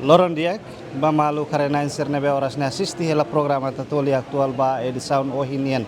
Loron Diak, ba malu karena insir nebe horas na assisti hela programa tatoli aktual ba edição ohinian.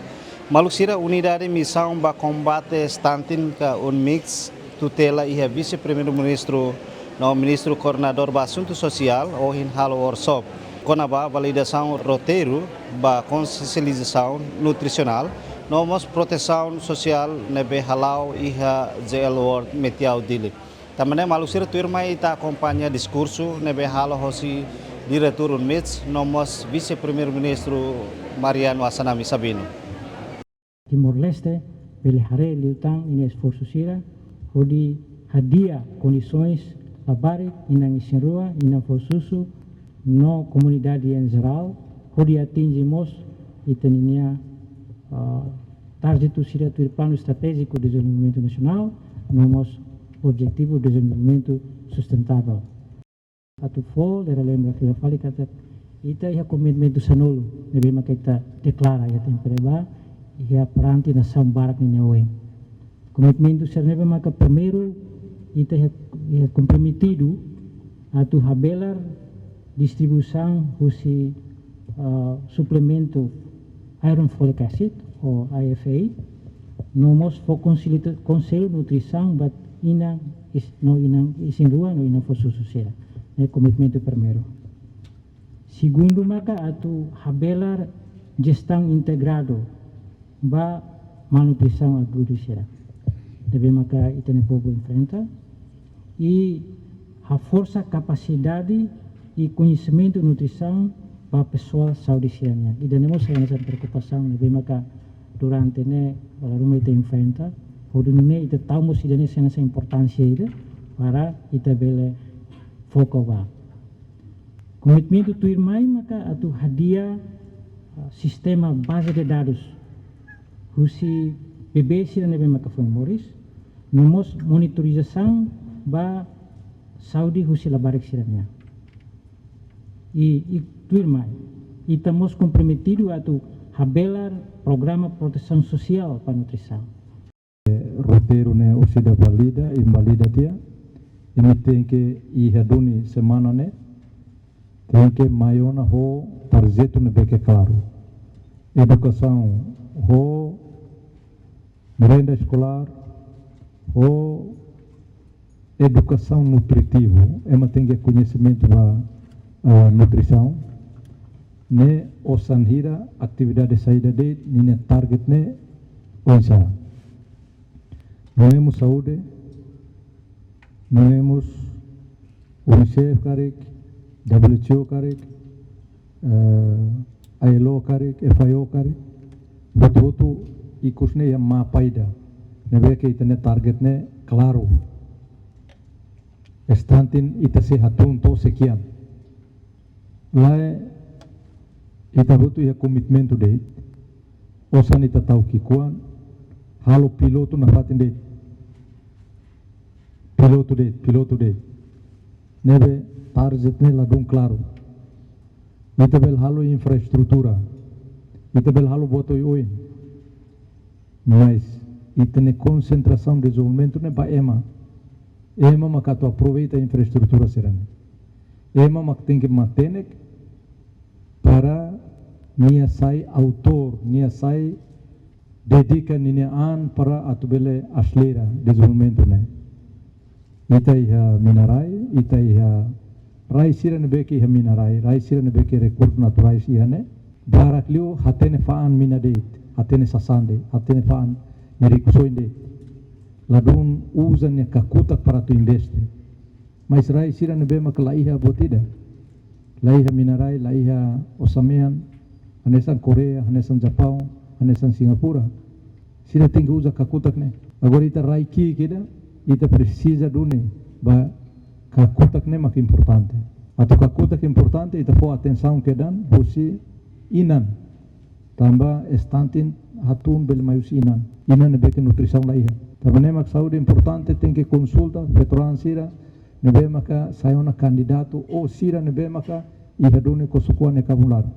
Malu sira unidade missão ba combate stantin ka un mix tutela e vice-primeiro-ministro no ministro coordenador ba assunto social ohin halo workshop. Conaba validação roteiro ba consciencialização nutricional nomos proteção social nebe halau iha JL World metiau dili. Também malusir turma ita acompanha discurso nebe halo hosi diretor UNMITS nomos vice-primeiro-ministro Mariano Asanami Sabino. Timor-Leste pelihare liutang ini esforço sira hodi hadia condições labarik inang isinrua inang fosusu no comunidade em geral hodi atingimos itaninia target sira tu plano estratégico de desenvolvimento nacional nomos objetivo de desenvolvimento sustentável. Atu fol era lembra que fali kata ita ia komitmen sanolo nebe makita deklara ya tempereba ia peranti na sambarak ni neweng. Komitmen ser nebe maka primeiro ita ia comprometido atu habelar distribuição husi suplemento iron folic acid ou IFA nomos fo conselho nutrição bat inang isin rua no inang fosu sosial é commitmento primeiro. Segundo maka atu habelar gestão integrado ba malnutrição aguda deve maka itene povo enfrenta e a força capacidade e conhecimento nutrição ba pessoal saúde sianya e temos essa preocupação deve maka durante ne rumah ite enfrenta Hodunune ita tahu mesti dene senasa importância ida para ita bele foco ba. Komitmen tu irmai maka atu hadia sistema base de dados husi BBC nebe maka foi moris nomos monitorização ba Saudi husi labarik siranya. E tu irmai ita mos comprometido atu habelar programa proteção social para nutrição. Roteiro ne usida invalida tia ini tem que ihaduni semana ne tem que maiona ho tarjeto ne beke claro educação ho merenda escolar ho educação nutritivo tem que conhecimento da nutrição ne osanhira atividade saída de ne target ne onsa. Não temos saúde, não temos UNICEF karik, WHO karik, ILO karik, FIO karik, betul-betul ikusnya yang mapaida, nebe ke itane targetnya claro, estantin ita sehatun to sekian, lai ita butuh ya komitmen tu deh, osan ita tahu kikuan, halo piloto na fatin deh. Piloto de nebe targetnya ladung claro ita bel halo infraestrutura ita bel halo boto oin mas ita ne concentração de desenvolvimento ne ba ema maka tu aproveita a infraestrutura serana mak tem que mantener para nia sai autor nia sai dedica nia an para atubele aslera desenvolvimento ne ita iha minarai, ita iha rai sira nebeki iha minarai, rai sira nebeki recursos naturais iha ne, barak liu hatene faan minadeit, hatene sasande, hatene faan nyerikusoinde, ladun uzan ya kakutak para tu investe. Mas rai sira nebe mak la iha botida, la iha minarai, la iha osamean, hanesan Korea, hanesan Japão, hanesan Singapura, sira tinggi uza kakutak ne. Agora ita rai ki kida, ita precisa dune ba kakutak ne mak importante atau kakutak importante ita po atenção que dan husi inan tambah estantin hatun bel mayus inan nebe ke nutrição la iha tambah ne mak saúde importante tem que consulta veteran sira nebe maka sayona candidato o sira nebe maka iha dune kosukuan ne kamular